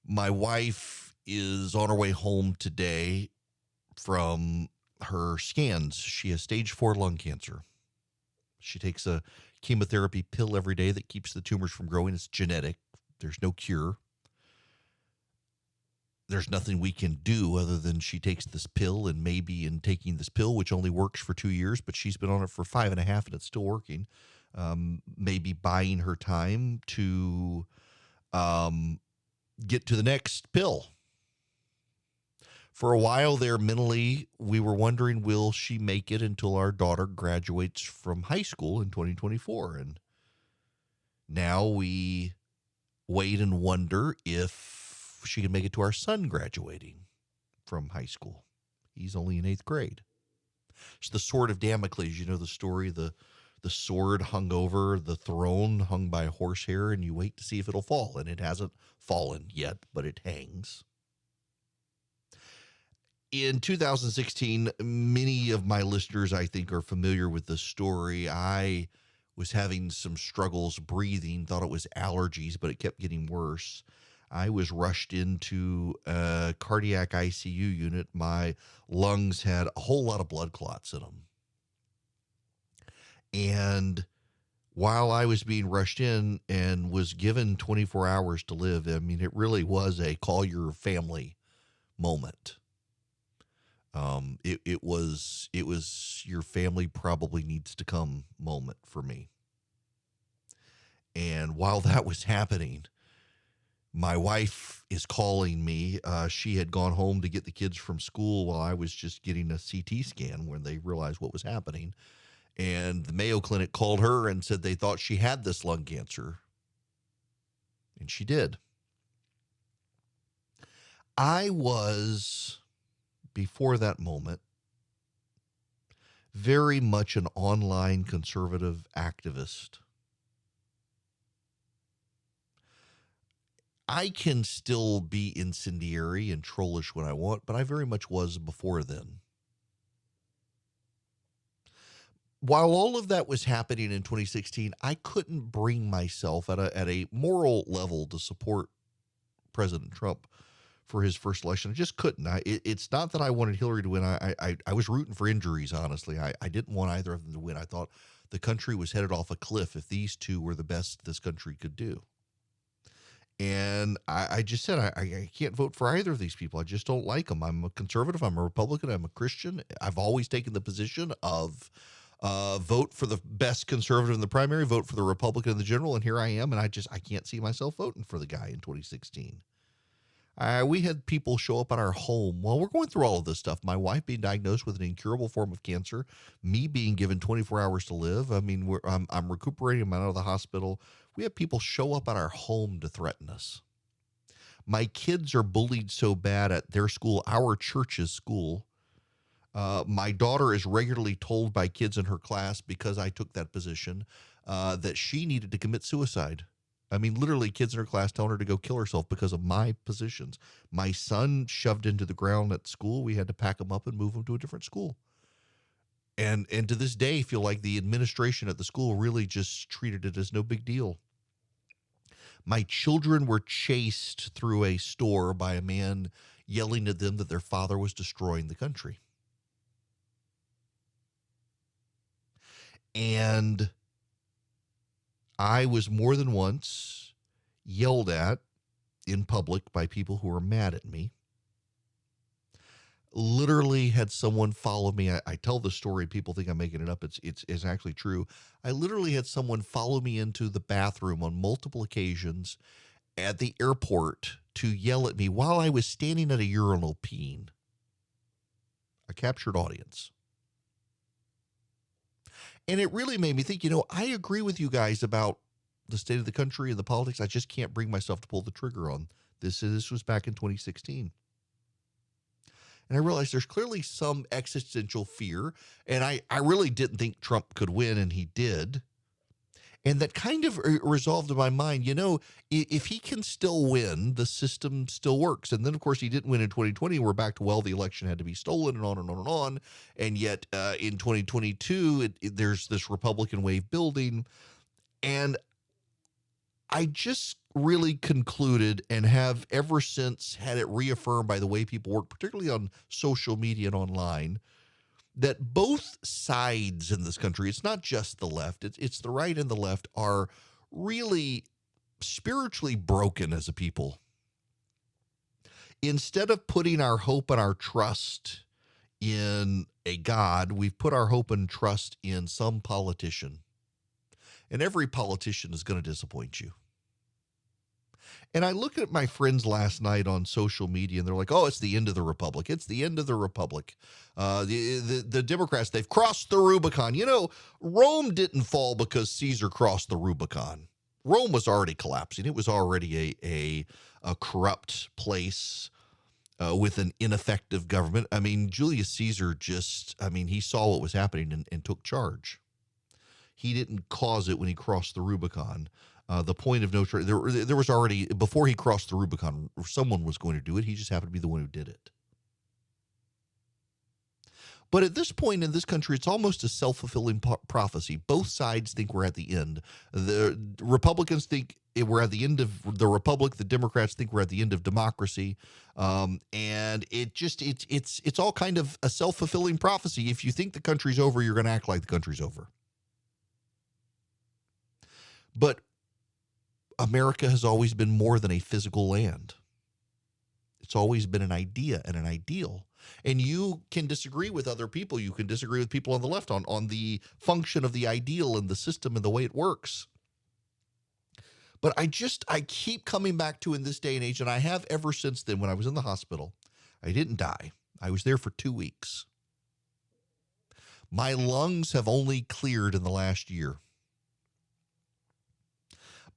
My wife is on her way home today from her scans. She has stage 4 lung cancer. She takes a chemotherapy pill every day that keeps the tumors from growing. It's genetic. There's no cure. There's nothing we can do other than she takes this pill, and maybe in taking this pill, which only works for 2 years, but she's been on it for 5.5 and it's still working. Maybe buying her time to get to the next pill. For a while there, mentally, we were wondering, will she make it until our daughter graduates from high school in 2024? And now we wait and wonder if she can make it to our son graduating from high school. He's only in 8th grade. It's the sword of Damocles. You know the story, the sword hung over the throne, hung by horsehair, and you wait to see if it'll fall. And it hasn't fallen yet, but it hangs. In 2016, many of my listeners, I think, are familiar with this story. I was having some struggles breathing, thought it was allergies, but it kept getting worse. I was rushed into a cardiac ICU unit. My lungs had a whole lot of blood clots in them. And while I was being rushed in and was given 24 hours to live, I mean, it really was a call your family moment. It was your family probably needs to come moment for me. And while that was happening, my wife is calling me. She had gone home to get the kids from school while I was just getting a CT scan when they realized what was happening. And the Mayo Clinic called her and said they thought she had this lung cancer. And she did. I was, before that moment, very much an online conservative activist. I can still be incendiary and trollish when I want, but I very much was before then. While all of that was happening in 2016, I couldn't bring myself at a moral level to support President Trump for his first election. I just couldn't. It's not that I wanted Hillary to win. I was rooting for injuries, honestly. I didn't want either of them to win. I thought the country was headed off a cliff if these two were the best this country could do. And I just said, I can't vote for either of these people. I just don't like them. I'm a conservative. I'm a Republican. I'm a Christian. I've always taken the position of vote for the best conservative in the primary, vote for the Republican in the general, and here I am, and I can't see myself voting for the guy in 2016. We had people show up at our home while we're going through all of this stuff. My wife being diagnosed with an incurable form of cancer, me being given 24 hours to live. I mean, I'm recuperating. I'm out of the hospital. We have people show up at our home to threaten us. My kids are bullied so bad at their school, our church's school. My daughter is regularly told by kids in her class, because I took that position, that she needed to commit suicide. I mean, literally kids in her class telling her to go kill herself because of my positions. My son shoved into the ground at school. We had to pack him up and move him to a different school. And to this day, feel like the administration at the school really just treated it as no big deal. My children were chased through a store by a man yelling at them that their father was destroying the country. And I was more than once yelled at in public by people who were mad at me. Literally had someone follow me. I tell the story. People think I'm making it up. It's actually true. I literally had someone follow me into the bathroom on multiple occasions at the airport to yell at me while I was standing at a urinal peeing. A captured audience. And it really made me think, I agree with you guys about the state of the country and the politics. I just can't bring myself to pull the trigger on this. This was back in 2016. And I realized there's clearly some existential fear. And I really didn't think Trump could win, and he did. And that kind of resolved in my mind, if he can still win, the system still works. And then, of course, he didn't win in 2020. We're back to, the election had to be stolen and on and on and on. And yet in 2022, there's this Republican wave building. And I just really concluded and have ever since had it reaffirmed by the way people work, particularly on social media and online, that both sides in this country, it's not just the left, it's the right and the left, are really spiritually broken as a people. Instead of putting our hope and our trust in a God, we've put our hope and trust in some politician. And every politician is going to disappoint you. And I look at my friends last night on social media, and they're like, "Oh, it's the end of the republic. It's the end of the republic. The Democrats, they've crossed the Rubicon." You know, Rome didn't fall because Caesar crossed the Rubicon. Rome was already collapsing. It was already a corrupt place with an ineffective government. I mean, Julius Caesar he saw what was happening and took charge. He didn't cause it when he crossed the Rubicon. The point of no there was already, before he crossed the Rubicon, someone was going to do it. He just happened to be the one who did it. But at this point in this country, it's almost a self-fulfilling prophecy. Both sides think we're at the end. The Republicans think we're at the end of the republic. The Democrats think we're at the end of democracy. And it's all kind of a self-fulfilling prophecy. If you think the country's over, you're going to act like the country's over. But America has always been more than a physical land. It's always been an idea and an ideal. And you can disagree with other people. You can disagree with people on the left on the function of the ideal and the system and the way it works. But I keep coming back to, in this day and age, and I have ever since then. When I was in the hospital, I didn't die. I was there for 2 weeks. My lungs have only cleared in the last year.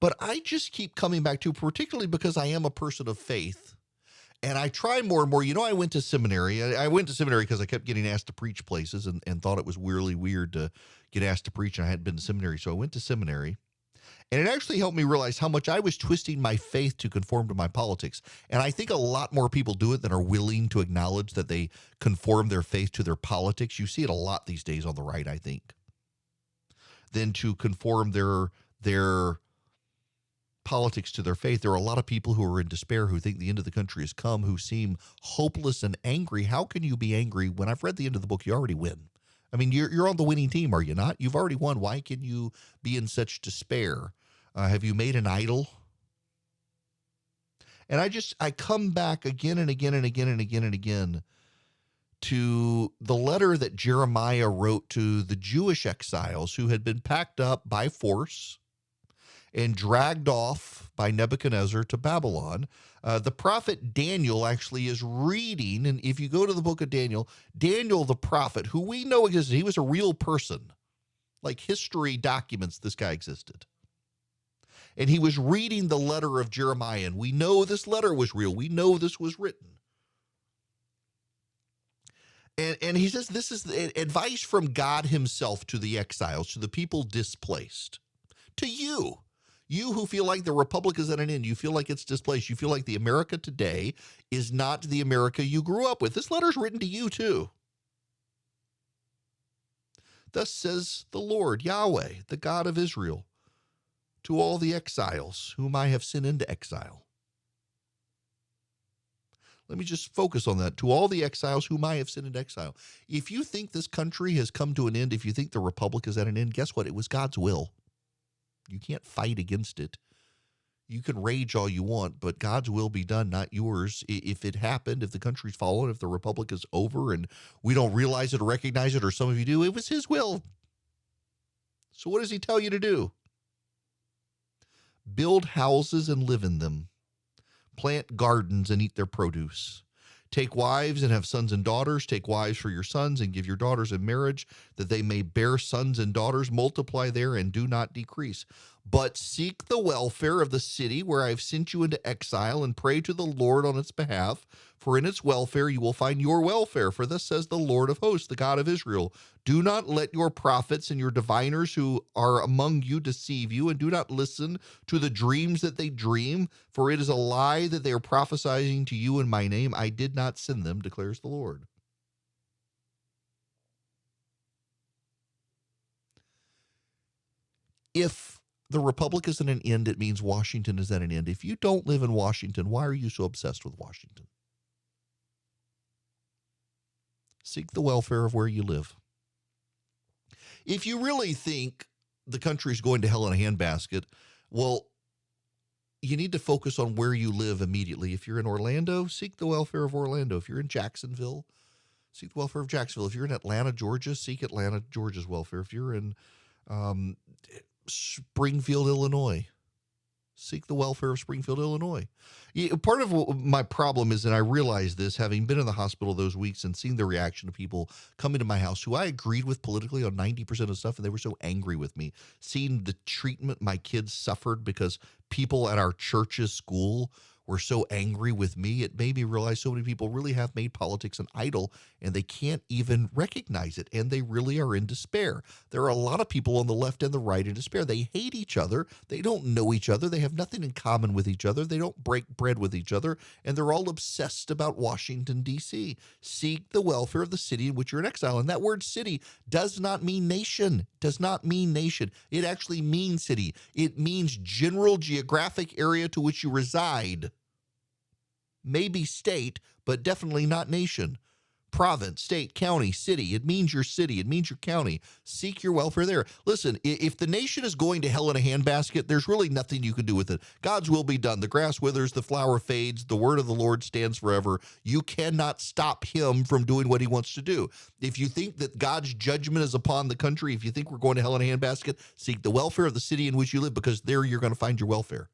But I just keep coming back to, particularly because I am a person of faith, and I try more and more. You know, I went to seminary. I went to seminary because I kept getting asked to preach places and thought it was really weird to get asked to preach, and I hadn't been to seminary. So I went to seminary, and it actually helped me realize how much I was twisting my faith to conform to my politics. And I think a lot more people do it than are willing to acknowledge that they conform their faith to their politics. You see it a lot these days on the right, I think, than to conform their politics to their faith. There are a lot of people who are in despair, who think the end of the country has come, who seem hopeless and angry. How can you be angry when I've read the end of the book? You already win. I mean, you're on the winning team, are you not? You've already won. Why can you be in such despair? Have you made an idol? And I come back again and again and again and again and again to the letter that Jeremiah wrote to the Jewish exiles who had been packed up by force and dragged off by Nebuchadnezzar to Babylon. The prophet Daniel actually is reading, and if you go to the book of Daniel, Daniel the prophet, who we know existed, he was a real person. Like history documents this guy existed. And he was reading the letter of Jeremiah, and we know this letter was real. We know this was written. And he says this is advice from God himself to the exiles, to the people displaced, to you. You who feel like the republic is at an end, you feel like it's displaced, you feel like the America today is not the America you grew up with. This letter's written to you too. Thus says the Lord, Yahweh, the God of Israel, to all the exiles whom I have sent into exile. Let me just focus on that. To all the exiles whom I have sent into exile. If you think this country has come to an end, if you think the republic is at an end, guess what? It was God's will. You can't fight against it. You can rage all you want, but God's will be done, not yours. If it happened, if the country's fallen, if the republic is over and we don't realize it or recognize it, or some of you do, it was his will. So what does he tell you to do? Build houses and live in them. Plant gardens and eat their produce. Take wives and have sons and daughters. Take wives for your sons and give your daughters in marriage, that they may bear sons and daughters. Multiply there and do not decrease. But seek the welfare of the city where I have sent you into exile, and pray to the Lord on its behalf. For in its welfare you will find your welfare. For thus says the Lord of hosts, the God of Israel, do not let your prophets and your diviners who are among you deceive you, and do not listen to the dreams that they dream. For it is a lie that they are prophesying to you in my name. I did not send them, declares the Lord. If the republic is at an end, it means Washington is at an end. If you don't live in Washington, why are you so obsessed with Washington? Seek the welfare of where you live. If you really think the country's going to hell in a handbasket, well, you need to focus on where you live immediately. If you're in Orlando, seek the welfare of Orlando. If you're in Jacksonville, seek the welfare of Jacksonville. If you're in Atlanta, Georgia, seek Atlanta, Georgia's welfare. If you're in Springfield, Illinois, seek the welfare of Springfield, Illinois. Part of what my problem is, and I realize this, having been in the hospital those weeks and seen the reaction of people coming to my house who I agreed with politically on 90% of stuff, and they were so angry with me, seeing the treatment my kids suffered because people at our church's school were so angry with me, it made me realize so many people really have made politics an idol, and they can't even recognize it, and they really are in despair. There are a lot of people on the left and the right in despair. They hate each other. They don't know each other. They have nothing in common with each other. They don't break bread with each other, and they're all obsessed about Washington, D.C. Seek the welfare of the city in which you're in exile. And that word city does not mean nation, does not mean nation. It actually means city. It means general geographic area to which you reside. Maybe state, but definitely not nation. Province, state, county, city. It means your city. It means your county. Seek your welfare there. Listen, if the nation is going to hell in a handbasket, there's really nothing you can do with it. God's will be done. The grass withers, the flower fades, the word of the Lord stands forever. You cannot stop him from doing what he wants to do. If you think that God's judgment is upon the country, if you think we're going to hell in a handbasket, seek the welfare of the city in which you live, because there you're going to find your welfare.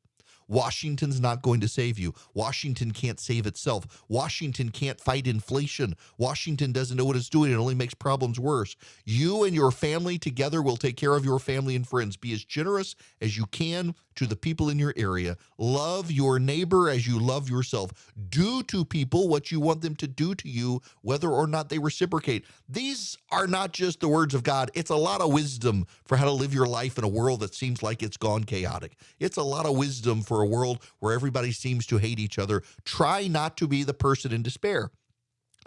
Washington's not going to save you. Washington can't save itself. Washington can't fight inflation. Washington doesn't know what it's doing. It only makes problems worse. You and your family together will take care of your family and friends. Be as generous as you can to the people in your area. Love your neighbor as you love yourself. Do to people what you want them to do to you, whether or not they reciprocate. These are not just the words of God. It's a lot of wisdom for how to live your life in a world that seems like it's gone chaotic. It's a lot of wisdom for a world where everybody seems to hate each other. Try not to be the person in despair.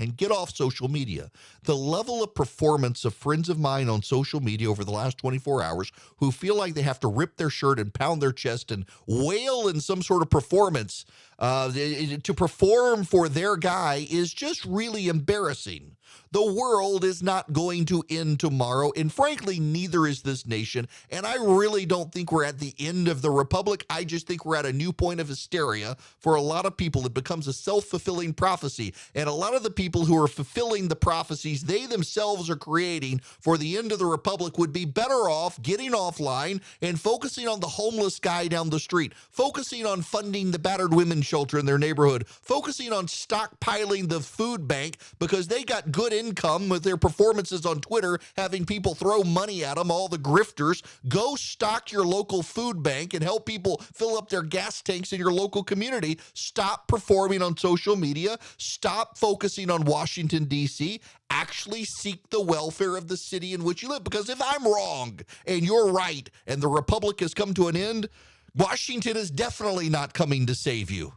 And get off social media. The level of performance of friends of mine on social media over the last 24 hours who feel like they have to rip their shirt and pound their chest and wail in some sort of performance to perform for their guy is just really embarrassing. The world is not going to end tomorrow, and frankly, neither is this nation. And I really don't think we're at the end of the republic. I just think we're at a new point of hysteria for a lot of people. It becomes a self-fulfilling prophecy. And a lot of the people who are fulfilling the prophecies they themselves are creating for the end of the republic would be better off getting offline and focusing on the homeless guy down the street, focusing on funding the battered women's shelter in their neighborhood, focusing on stockpiling the food bank because they got good income with their performances on Twitter, having people throw money at them, all the grifters. Go stock your local food bank and help people fill up their gas tanks in your local community. Stop performing on social media. Stop focusing on Washington, D.C. Actually seek the welfare of the city in which you live. Because if I'm wrong and you're right and the republic has come to an end, Washington is definitely not coming to save you.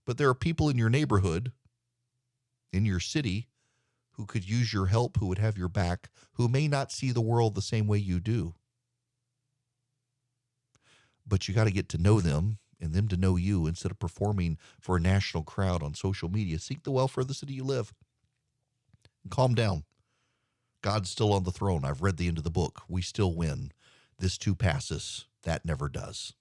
But there are people in your neighborhood, in your city, who could use your help, who would have your back, who may not see the world the same way you do. But you got to get to know them and them to know you instead of performing for a national crowd on social media. Seek the welfare of the city you live. And calm down. God's still on the throne. I've read the end of the book. We still win. This too passes. That never does.